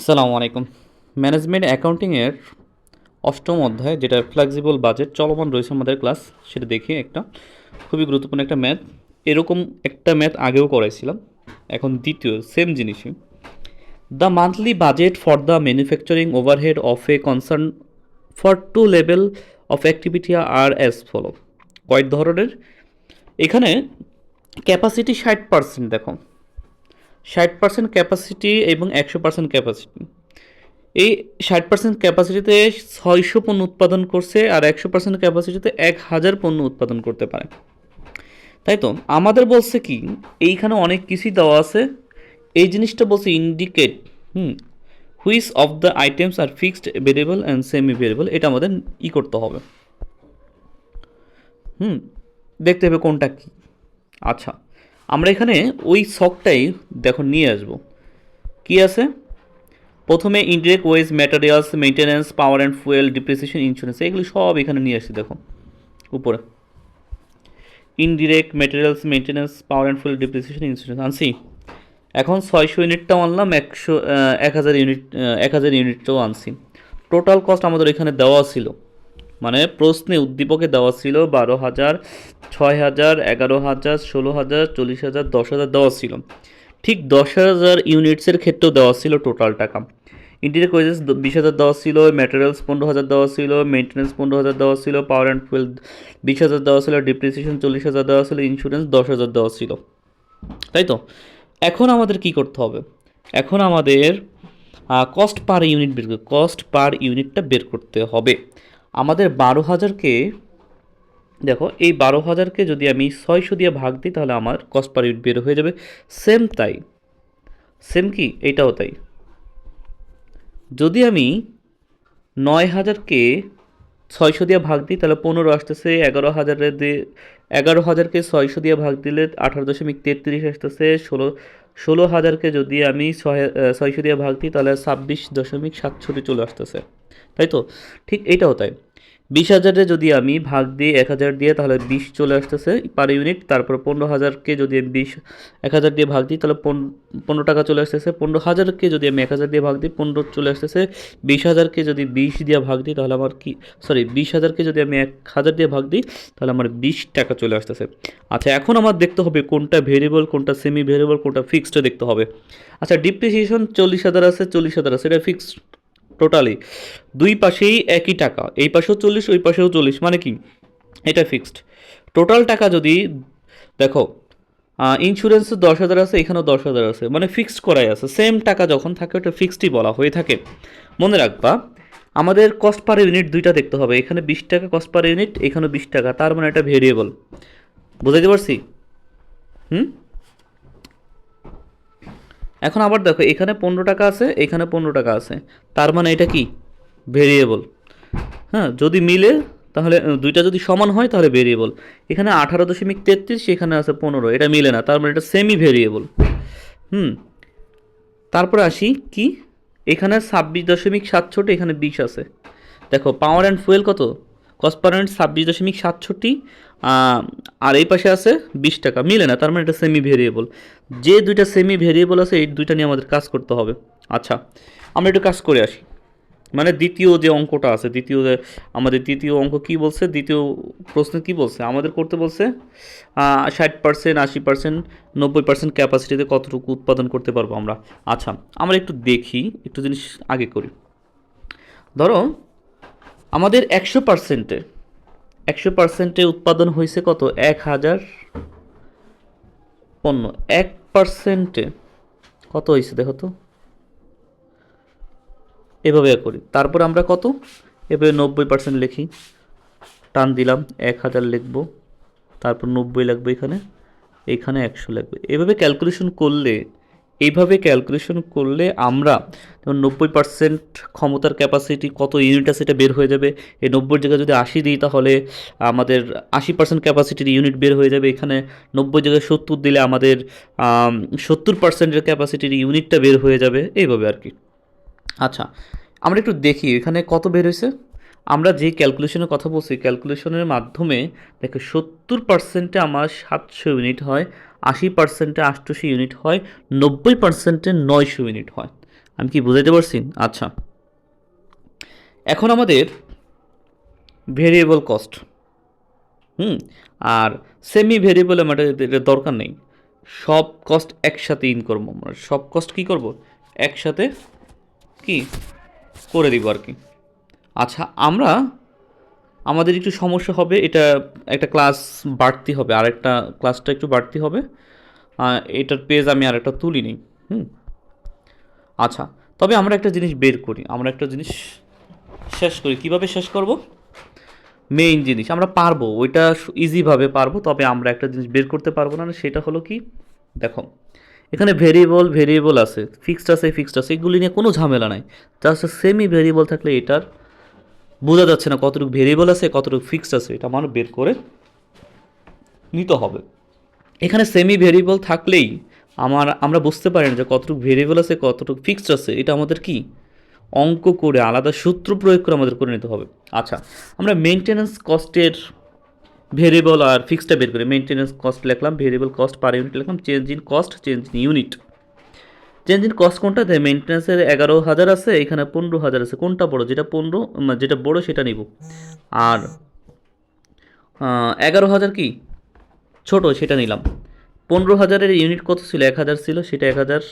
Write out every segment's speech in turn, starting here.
আসসালামু আলাইকুম। ম্যানেজমেন্ট অ্যাকাউন্টিংয়ের অষ্টম অধ্যায়, যেটা ফ্লেক্সিবল বাজেট চলমান রয়েছে আমাদের ক্লাস, সেটা দেখি। একটা খুবই গুরুত্বপূর্ণ একটা ম্যাথ। এরকম একটা ম্যাথ আগেও করাইছিলাম, এখন দ্বিতীয় সেম জিনিসই। The monthly budget for the manufacturing overhead of a concern for two level of activity are as follow. কয়েক ধরনের এখানে ক্যাপাসিটি 60%, দেখো 60% ক্যাপাসিটি এবং 100% ক্যাপাসিটি। এই 60% ক্যাপাসিটিতে 600 পণ্য উৎপাদন করছে, আর 100% ক্যাপাসিটিতে 1000 পণ্য উৎপাদন করতে পারে। তাই তো আমাদের বলছে কি, এইখানে অনেক কিছুই দেওয়া আছে। এই জিনিসটা বলছে indicate which of the items are fixed variable and semi variable. এটা আমাদের করতে হবে। দেখতে হবে কোনটা কি। আচ্ছা, আমরা এখানে ওই শখটাই দেখো নিয়ে আসবো। কি আছে প্রথমে? Indirect wage, materials, maintenance, power and fuel, depreciation, insurance, এগুলি সব এখানে নিয়ে আসছি। দেখো উপরে indirect, materials, maintenance, power and fuel, depreciation, insurance আনছি। এখন 600 ইউনিটটাও আনলাম, 1000 ইউনিটটাও আনছি। টোটাল কস্ট আমাদের এখানে দেওয়া ছিল, মানে প্রশ্নে উদ্দীপকে দেওয়া ছিল 12,000, 6,000, 11,000, 16,000, 40,000, 10,000 দেওয়া ছিল। ঠিক 10,000 ইউনিটসের ক্ষেত্রেও দেওয়া ছিল টোটাল টাকা। ইন্টিরিয়ার ওয়েজেস 20,000 দেওয়া ছিল, ম্যাটেরিয়ালস 15,000 দেওয়া ছিল, মেনটেন্যান্স 15,000 দেওয়া ছিল, পাওয়ার অ্যান্ড ফুয়েল 20,000 দেওয়া ছিল, ডিপ্রিসিয়েশন 40,000 দেওয়া ছিল, ইন্স্যুরেন্স 10,000 দেওয়া ছিল। তাই তো এখন আমাদের কি করতে হবে? এখন আমাদের কস্ট পার ইউনিট বের করতে, কস্ট পার ইউনিটটা বের করতে হবে। আমাদের 12,000কে, দেখো এই 12,000কে যদি আমি 600 দিয়ে ভাগ দিই, তাহলে আমার কস্ট পার ইউনিট বের হয়ে যাবে। সেম তাই, সেম কি এইটাও তাই। যদি আমি 9,000কে 600 দিয়ে ভাগ দিই, তাহলে 15 আসতেছে। 11,000 দিয়ে 11,000কে 600 দিয়ে ভাগ দিলে 18.33 আসতেছে। 16,000কে যদি আমি 600 দিয়ে ভাগ দিই, তাহলে 26.67 চলে আসতেছে। তাই তো ঠিক এইটাও তাই। 20,000-এ যদি আমি ভাগ দিই 1,000 দিয়ে, তাহলে 20 চলে আসতেছে পার ইউনিট। তারপর 15,000কে যদি আমি 1,000 দিয়ে ভাগ দিই, তাহলে 15 টাকা চলে আসতেছে। 15,000কে যদি আমি 1,000 দিয়ে ভাগ দিই, 15 চলে আসতেছে। 20,000কে যদি 20 দিয়ে ভাগ দিই, তাহলে আমার কি, সরি, 20,000কে যদি আমি 1,000 দিয়ে ভাগ দিই, তাহলে আমার 20 টাকা চলে আসতেছে। আচ্ছা, এখন আমার দেখতে হবে কোনটা ভেরিয়েবল, কোনটা সেমি ভেরিয়েবল, কোনটা ফিক্সড দেখতে হবে। আচ্ছা, ডিপ্রিসিয়েশন 40,000 আছে, 40,000 আছে, এটা ফিক্সড টোটালি। দুই পাশেই একই টাকা, এই পাশেও 40, ওই পাশেও 40, মানে কি এটা ফিক্সড। টোটাল টাকা যদি দেখো, ইন্স্যুরেন্স 10,000 আছে, এখানেও 10,000 আছে, মানে ফিক্সড করাই আছে। সেম টাকা যখন থাকে ওটা ফিক্সডই বলা হয়ে থাকে। মনে রাখবা, আমাদের কস্ট পার ইউনিট দুইটা দেখতে হবে। এখানে 20 টাকা কস্ট পার ইউনিট, এখানে 20 টাকা, তার মানে এটা ভেরিয়েবল। বুঝাইতে পারছি? হুম। এখন আবার দেখো, এখানে 15 টাকা আছে, এখানে 15 টাকা আছে, তার মানে এটা কি ভেরিয়েবল। হ্যাঁ, যদি মিলে তাহলে, দুইটা যদি সমান হয় তাহলে ভেরিয়েবল। এখানে 18.33, এখানে আছে 15, এটা মিলে না, তার মানে এটা সেমি ভেরিয়েবল। হুম। তারপরে আসি কি, এখানে 26.67, এখানে 20 আছে। দেখো পাওয়ার অ্যান্ড ফুয়েল কত, কস্ট পার ইউনিট 26.67, আর এই পাশে আছে 20 টাকা, মিলে না, তার মানে এটা সেমি ভেরিয়েবল। যে দুইটা সেমি ভেরিয়েবল আছে, এই দুইটা নিয়ে আমাদের কাজ করতে হবে। আচ্ছা, আমরা একটু কাজ করে আসি। মানে দ্বিতীয় যে অঙ্কটা আছে, আমাদের দ্বিতীয় অঙ্ক কি বলছে, দ্বিতীয় প্রশ্নে কি বলছে আমাদের করতে বলছে, 60%, 80%, 90% ক্যাপাসিটিতে কতটুকু উৎপাদন করতে পারবো আমরা। আচ্ছা, আমরা একটু দেখি, একটু জিনিস আগে করি। ধরো আমাদের 100%-এ উৎপাদন হয়েছে কত, 1,000 পণ্য। 1%-এ কত হয়েছে দেখো তো, এভাবে করি। তারপর আমরা কত, এভাবে 90% লিখি, টান দিলাম, 1,000 লিখবো, তারপর 90 লাগবে, এখানে এখানে 100 লাগবে। এভাবে ক্যালকুলেশন করলে, এইভাবে ক্যালকুলেশন করলে আমরা যেমন 90% ক্ষমতার ক্যাপাসিটি কত ইউনিট আছে এটা বের হয়ে যাবে। এই 90 জায়গায় যদি 80 দিই, তাহলে আমাদের 80% ক্যাপাসিটির ইউনিট বের হয়ে যাবে। এখানে 90 জায়গায় 70 দিলে আমাদের 70%-এর ক্যাপাসিটির ইউনিটটা বের হয়ে যাবে, এইভাবে আর কি। আচ্ছা, আমরা একটু দেখি এখানে কত বের হয়েছে। আমরা যে ক্যালকুলেশনের কথা বলছি, ক্যালকুলেশনের মাধ্যমে দেখো 70%-এ আমার 700 ইউনিট হয়, 80%-এ 800 ইউনিট হয়, 90%-এ 900 ইউনিট হয়। আমি কি বুঝাইতে পারছি? আচ্ছা, এখন আমাদের ভেরিয়েবল কস্ট, হুম, আর সেমি ভেরিয়েবল আমাদের এটা দরকার নেই। সব কস্ট একসাথে ইন করবো আমরা, সব কস্ট কী করব, একসাথে কি করে দিব আর কি। আচ্ছা, আমরা আমাদের একটু সমস্যা হবে, এটা একটা ক্লাস বাড়তি হবে, আরেকটা ক্লাসটা একটু বাড়তি হবে। এটার পেজ আমি আরেকটা তুলি নিই। হুম, আচ্ছা, তবে আমরা একটা জিনিস বের করি, আমরা একটা জিনিস শেষ করি। কিভাবে শেষ করব? মেইন জিনিস আমরা পারবো, ওইটা ইজিভাবে পারবো, তবে আমরা একটা জিনিস বের করতে পারবো না, সেটা হলো কি, দেখো এখানে ভেরিয়েবল ভেরিয়েবল আছে, ফিক্সড আছে, এগুলি নিয়ে কোনো ঝামেলা নাই। জাস্ট সেমি ভেরিয়েবল থাকলে এটার বোঝা যাচ্ছে না কতটুকু ভেরিয়েবল আছে কতটুকু ফিক্সড আছে, এটা আমার বের করে নিতে হবে। এখানে সেমি ভেরিয়েবল থাকলেই আমরা বুঝতে পারি না যে কতটুকু ভেরিয়েবল আছে কতটুকু ফিক্সড আছে, এটা আমাদের কি অঙ্ক করে আলাদা সূত্র প্রয়োগ করে আমাদের করে নিতে হবে। আচ্ছা, আমরা মেনটেন্যান্স কস্টের ভেরিয়েবল আর ফিক্সডটা বের করি। মেনটেন্যান্স কস্ট লিখলাম, ভেরিয়েবল কস্ট পার ইউনিট লিখলাম, change in cost, change in unit. Change in cost কোনটাতে? মেনটেন্যান্সের 11,000 আছে, এখানে 15,000 আছে, কোনটা বড়? যেটা বড় সেটা নিব। আর 11,000 কি ছোট, সেটা নিলাম। 15,000-এর ইউনিট কত ছিল? 1,000 ছিল, সেটা 1,000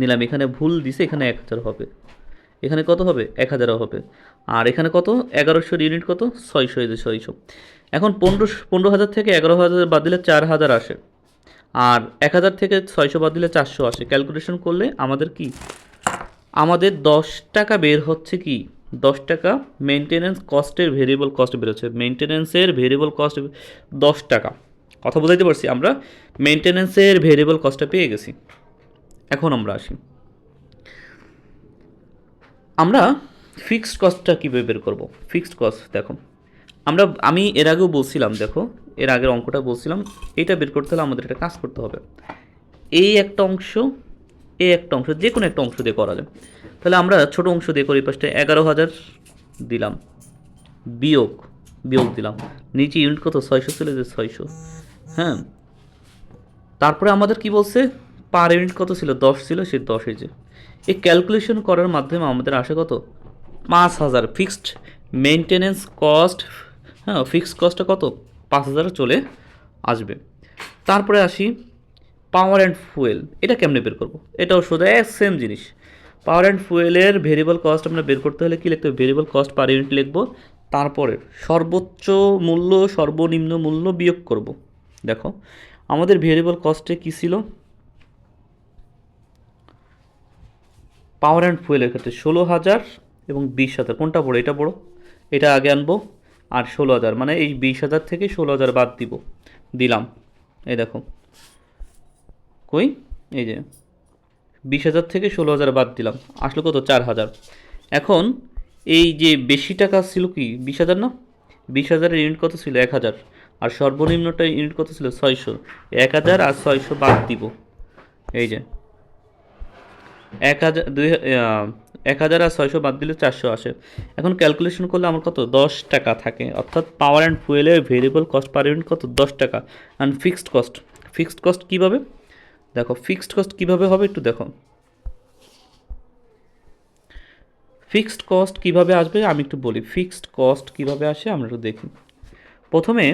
নিলাম। এখানে ভুল দিছে, এখানে 1,000 হবে, এখানে কত হবে? 1,000 হবে। আর এখানে কত? 1100-এর ইউনিট কত? 600, এই যে 600। এখন 15,000 থেকে 11,000 বাদ দিলে 4,000 আসে, আর 1,000 থেকে 600 বাদ দিলে 400 আসে। ক্যালকুলেশন করলে আমাদের কি, আমাদের 10 টাকা বের হচ্ছে কি, 10 টাকা মেনটেন্যান্স কস্টের ভেরিয়েবল কস্ট বেরোচ্ছে। মেনটেন্যান্সের ভেরিয়েবল কস্ট 10 টাকা। কথা বুঝাইতে পারছি? আমরা মেনটেন্যান্সের ভেরিয়েবল কস্টটা পেয়ে গেছি। এখন আমরা আসি, আমরা ফিক্সড কস্টটা কীভাবে বের করব? ফিক্সড কস্ট দেখো, আমি এর আগেও বলছিলাম, দেখো এর আগের অঙ্কটা বলছিলাম, এটা বের করতে হলে আমাদের একটা কাজ করতে হবে। এই একটা অংশ, এই একটা অংশ, যে কোনো একটা অংশ দিয়ে করা যায়। তাহলে আমরা ছোট অংশ দিয়ে করি। ফার্স্টে 11,000 দিলাম, বিয়োগ বিয়োগ দিলাম, নিচে ইউনিট কত? 600 ছিল, যে 600। হ্যাঁ, তারপরে আমাদের কি বলছে, পার ইউনিট কত ছিল? 10 ছিল, সে 10 এই যে। এই ক্যালকুলেশন করার মাধ্যমে আমাদের আসে কত? 5,000 ফিক্সড মেনটেনেন্স কস্ট। হ্যাঁ, ফিক্সড কস্টটা কত? 5,000 চলে আসবে। তারপরে আসি পাওয়ার অ্যান্ড ফুয়েল, এটা কেমনে বের করব? এটাও সোজা সেম জিনিস। পাওয়ার অ্যান্ড ফুয়েলের ভেরিয়েবল কস্ট আমরা বের করতে হলে কী লিখতে হবে? ভেরিয়েবল কস্ট পার ইউনিট লিখবো, তারপরে সর্বোচ্চ মূল্য সর্বনিম্ন মূল্য বিয়োগ করব। দেখো আমাদের ভেরিয়েবল কস্টে কী ছিল? পাওয়ার অ্যান্ড ফুয়েলের ক্ষেত্রে 16,000 এবং 20,000, কোনটা বড়ো? এটা বড়ো, এটা আগে আনবো। আর 16,000 মানে এই 20,000 থেকে 16,000 বাদ দিলাম। এই দেখো কই, এই যে 20,000 থেকে 16,000 বাদ দিলাম, আসলো কত? 4,000। এখন এই যে বেশি টাকা ছিল কি 20,000 না? 20,000-এর ইউনিট কত ছিল? 1,000। আর সর্বনিম্নটা ইউনিট কত ছিল? 600। 1,000 আর 600 বাদ দিব, এই যে 1,000 আর 600 বাদ দিলে 400 আসে। এখন ক্যালকুলেশন করলে আমার কত? 10 টাকা থাকে, অর্থাৎ পাওয়ার অ্যান্ড ফুয়েলের ভেরিয়েবল কস্ট পার ইউনিট কত? 10 টাকা। অ্যান্ড ফিক্সড কস্ট কীভাবে? দেখো ফিক্সড কস্ট কীভাবে হবে একটু দেখো। ফিক্সড কস্ট কীভাবে আসবে আমি একটু বলি। ফিক্সড কস্ট কীভাবে আসে আমরা একটু দেখি। প্রথমে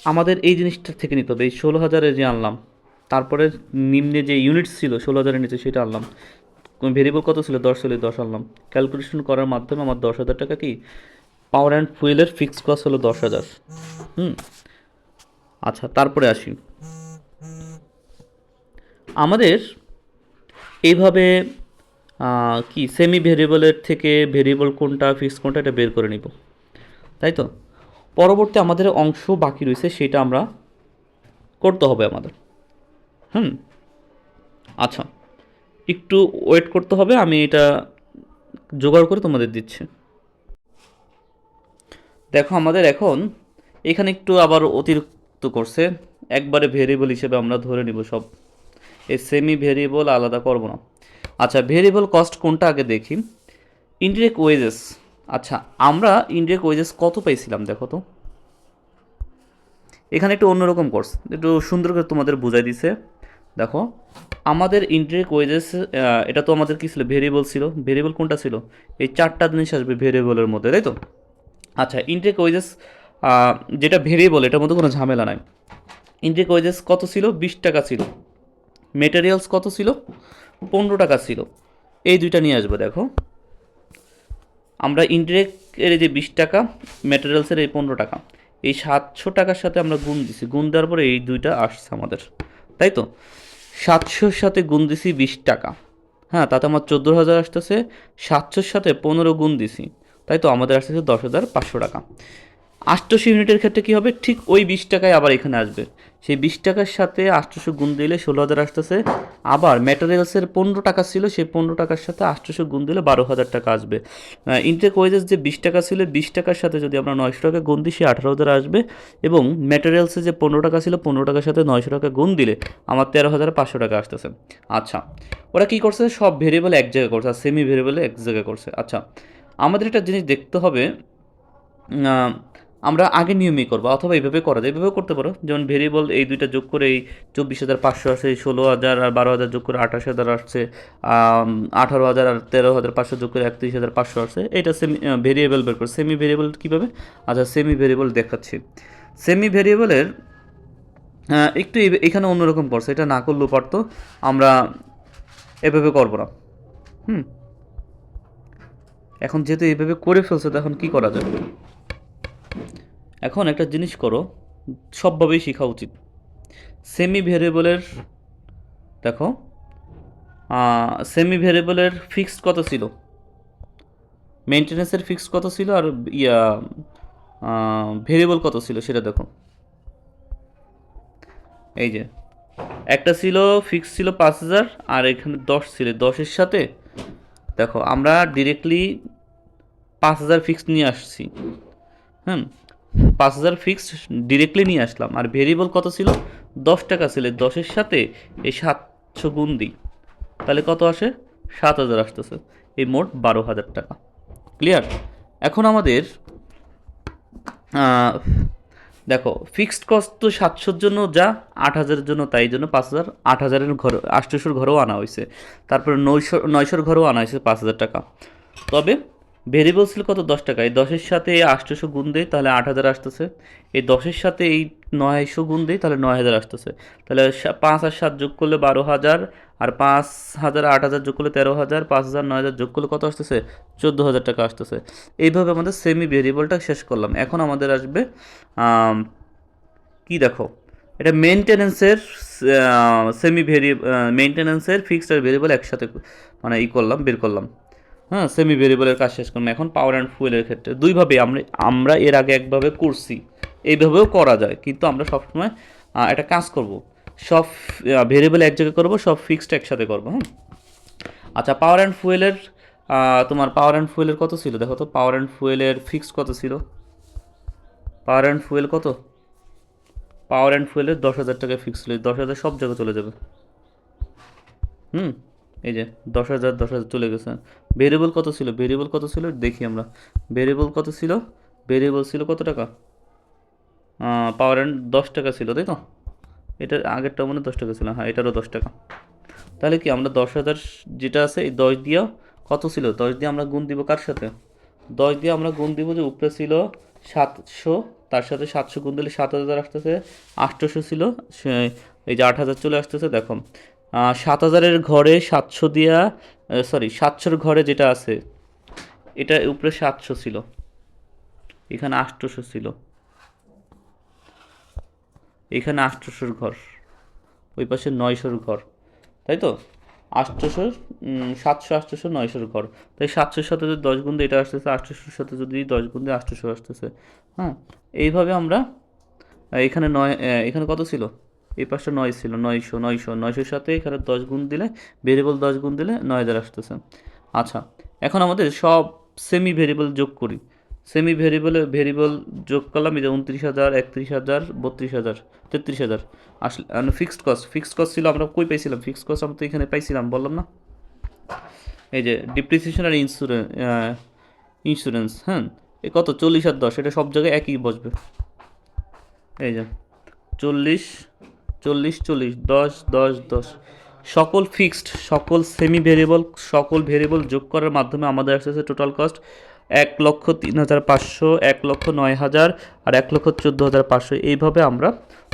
আমাদের এই জিনিসটা থেকে নিতে হবে, এই 16,000-এর যে আনলাম, তারপরে নিম্নে যে ইউনিট ছিল 16,000-এর নিচে সেটা আনলাম, ভেরিয়েবল কত ছিল? 10 ছিল, 10 আনলাম। ক্যালকুলেশন করার মাধ্যমে আমার 10,000 টাকা কি পাওয়ার অ্যান্ড ফুয়েলের ফিক্সড কস্ট হলো 10,000। হুম, আচ্ছা তারপরে আসি, আমাদের এইভাবে কি সেমি ভেরিয়েবলের থেকে ভেরিয়েবল কোনটা ফিক্সড কোনটা এটা বের করে নিব, তাই তো? পরবর্তী আমাদের অংশ বাকি রয়েছে, সেটা আমরা করতে হবে আমাদের। হুম, আচ্ছা একটু ওয়েট করতে হবে, আমি এটা জোগাড় করে তোমাদের দিচ্ছি। দেখো আমাদের এখন এখানে একটু আবার অতিরিক্ত করছে, একবারে ভেরিয়েবল হিসেবে আমরা ধরে নিব সব, এই সেমি ভেরিয়েবল আলাদা করব না। আচ্ছা, ভেরিয়েবল কস্ট কোনটা আগে দেখি। Indirect wages. আচ্ছা, আমরা ইনডিরেক্ট ওয়েজেস কত পাইছিলাম দেখো তো। এখানে একটু অন্যরকম কোর্স, একটু সুন্দর করে তোমাদের বুঝাই দিছে। দেখো আমাদের ইনডিরেক্ট ওয়েজেস, এটা তো আমাদের কী ছিল, ভেরিয়েবল ছিল। ভেরিয়েবল কোনটা ছিল, এই চারটা জিনিস আসবে ভেরিয়েবলের মধ্যে, তাই তো। আচ্ছা, ইনডিরেক্ট ওয়েজেস যেটা ভেরিয়েবল, এটার মধ্যে কোনো ঝামেলা নাই। ইনডিরেক্ট ওয়েজেস কত ছিল, 20 টাকা ছিল। মেটেরিয়ালস কত ছিল, 15 টাকা ছিল। এই দুইটা নিয়ে আসবে। দেখো আমরা ইনডিরেক্ট এর এই যে 20 টাকা, ম্যাটেরিয়ালসের এই 15 টাকা, এই 700 টাকার সাথে আমরা গুণ দিছি, গুণ দেওয়ার পরে এই দুইটা আসছে আমাদের, তাই তো। 700-র সাথে গুণ দিছি 20 টাকা, হ্যাঁ, তাতে আমার 14,000 আসতেছে। 700-র সাথে 15 গুণ দিছি, তাই তো আমাদের আসতেছে 10,500 টাকা। 800 ইউনিটের ক্ষেত্রে কী হবে, ঠিক ওই 20 টাকায় আবার এখানে আসবে। সেই 20 টাকার সাথে 800 গুণ দিলে 16,000 আসতেছে। আবার ম্যাটেরিয়ালসের 15 টাকা ছিল, সেই 15 টাকার সাথে 800 গুণ দিলে 12,000 টাকা আসবে। ইনটেক ওয়েজেস যে 20 টাকা ছিল, 20 টাকার সাথে যদি আমরা 900 টাকা গুণ দিই, সে 18,000 আসবে। এবং ম্যাটেরিয়ালসে যে 15 টাকা ছিল, 15 টাকার সাথে 900 টাকা গুণ দিলে আমার 13,500 টাকা আসতেছে। আচ্ছা, ওরা কী করছে, সব ভেরিয়েবল এক জায়গায় করছে, আর সেমি ভেরিয়েবলে এক জায়গায় করছে। আচ্ছা, আমাদের একটা জিনিস দেখতে হবে, আমরা আগের নিয়মেই করবো, অথবা এইভাবে করা যায়, এইভাবেও করতে পারো। যেমন ভেরিয়েবল এই দুইটা যোগ করে এই 24,500 আসে, 16,000 আর 12,000 যোগ করে 28,000 আসছে, 18,000 আর 13,500 যোগ করে 31,500 আসছে। এটা সেমি ভেরিয়েবল বের করে। সেমি ভেরিয়েবল কীভাবে, আচ্ছা সেমি ভেরিয়েবল দেখাচ্ছি। সেমি ভেরিয়েবলের একটু এখানে অন্যরকম করছে, এটা না করলেও পারতো, আমরা এভাবে করবো না। এখন যেহেতু এইভাবে করে ফেলছে, তো এখন কী করা যাবে। এখন একটা জিনিস করো, সবভাবেই শেখা উচিত। সেমি ভেরিয়েবলের দেখো, সেমি ভেরিয়েবলের ফিক্সড কত ছিল, মেনটেন্যান্সের ফিক্সড কত ছিল, আর ভেরিয়েবল কত ছিল সেটা দেখো। এই যে একটা ছিল ফিক্স ছিল 5,000, আর এখানে 10 ছিল। 10-এর সাথে দেখো আমরা ডিরেক্টলি 5,000 ফিক্সড নিয়ে আসছি। 5,000 ফিক্সড ডিরেক্টলি নিয়ে আসলাম। আর ভেরিয়েবল কত ছিল, 10 টাকা ছিল। 10-এর সাথে এই 700 গুণ দিই, তাহলে কত আসে, 7,000 আসতেছে। এই মোট 12,000 টাকা। ক্লিয়ার। এখন আমাদের দেখো ফিক্সড কস্ট তো 700-র জন্য যা, 8,000-এর জন্য তাই, জন্য 5,000, 8,000-এর ঘর 800-র ঘরেও আনা হয়েছে, তারপরে 900-র ঘরেও আনা হয়েছে 5,000 টাকা। তবে ভেরিয়েবল ছিল কত, 10 টাকা। এই 10-এর সাথে এই 800 গুণ দেয়, তাহলে 8,000 আসতেছে। এই 10-এর সাথে এই 900 গুণ দেয়, তাহলে 9,000 আসতেছে। তাহলে 5 আর 7 যোগ করলে 12,000, আর 5,000 8,000 যোগ করলে 13,000, 5,000 9,000 যোগ করলে কত আসতেছে, 14,000 টাকা আসতেছে। এইভাবে আমাদের সেমি ভেরিয়েবলটা শেষ করলাম। এখন আমাদের আসবে কি দেখো, এটা মেনটেন্যান্সের সেমি ভেরিয়েবল, মেনটেন্যান্সের ফিক্সড আর ভেরিয়েবল একসাথে মানে করলাম, বের করলাম। হ্যাঁ, সেমি ভেরিয়েবলের কাজ শেষ করলাম। এখন পাওয়ার অ্যান্ড ফুয়েলের ক্ষেত্রে দুইভাবে আমরা এর আগে একভাবে করছি, এইভাবেও করা যায়, কিন্তু আমরা সবসময় একটা কাজ করব, সব ভেরিয়েবল এক জায়গায় করবো, সব ফিক্সড একসাথে করবো। হ্যাঁ, আচ্ছা, পাওয়ার অ্যান্ড ফুয়েলের তোমার পাওয়ার অ্যান্ড ফুয়েলের কত ছিল দেখো তো, পাওয়ার অ্যান্ড ফুয়েলের ফিক্সড কত ছিল, পাওয়ার অ্যান্ড ফুয়েল কত, পাওয়ার অ্যান্ড ফুয়েলের 10,000 টাকা ফিক্স ছিল। 10,000 সব জায়গায় চলে যাবে। এই যে 10,000 10,000 চলে গেছে। ভেরিয়েবল কত ছিল, ভেরিয়েবল কত ছিল দেখি আমরা। ভেরিয়েবল কত ছিল, ভেরিয়েবল ছিল কত টাকা, পাওয়ার অ্যান্ড 10 টাকা ছিল, তাই তো। এটার আগেরটা মনে 10 টাকা ছিল, হ্যাঁ এটারও 10 টাকা। তাহলে কি আমরা 10,000 যেটা আছে, এই 10 দিয়ে কত ছিল, 10 দিয়ে আমরা গুণ দিব কার সাথে, 10 দিয়ে আমরা গুণ দিব যে উপরে ছিল 700, তার সাথে 700 গুণ দিলে 7,000 আসতেছে। 800 ছিল, এই যে 8,000 চলে আসতেছে। দেখো 7,000-এর ঘরে 700 দিয়া, সরি 700-র ঘরে যেটা আছে, এটা উপরে 700 ছিল, এখানে 800 ছিল, এখানে 800-র ঘর, ওই পাশে 900-র ঘর, তাই তো। 800, 700, 800, 900-র ঘর। তাই 700-র সাথে যদি 10 গুণ দিই এটা আসতেছে, 800-র সাথে যদি 10 গুণ দিই 800 আসতেছে। হ্যাঁ, এইভাবে আমরা এখানে এখানে কত ছিল, এই পাশটা 9 ছিল, 900-900-900-র সাথে এখানে 10 গুণ দিলে, ভেরিয়েবল 10 গুণ দিলে 9,000 আসতেছে। আচ্ছা, এখন আমাদের সব সেমি ভেরিয়েবল যোগ করি। সেমি ভেরিয়েবল যোগ করলাম, এই যে 29,000, 31,000, 32,000, 33,000 আসলে। ফিক্সড কস্ট ছিল, আমরা কই পাইছিলাম ফিক্সড কস্ট, আমরা তো এখানে পাইছিলাম, বললাম না। এই যে ডিপ্রিসিয়েশন আর ইন্স্যুরেন্স, হ্যাঁ, এ কত, 40 আর 10, এটা সব জায়গায় একই বসবে। এই যে 40, চল্লিশ চল্লিশ 10 10 10 সকল ফিক্সড সকল সেমি ভেরিয়েবল সকল ভেরিয়েবল যোগ করার মাধ্যমে আমাদের আসতেছে টোটাল কস্ট 1,03,500, 1,09,000 আর 1,14,500। এইভাবে আমরা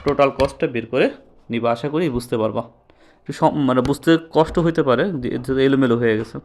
টোটাল কস্টটা বের করে নিব। আশা করি বুঝতে পারবা। একটু মানে বুঝতে কষ্ট হইতে পারে, এলোমেলো হয়ে গেছে।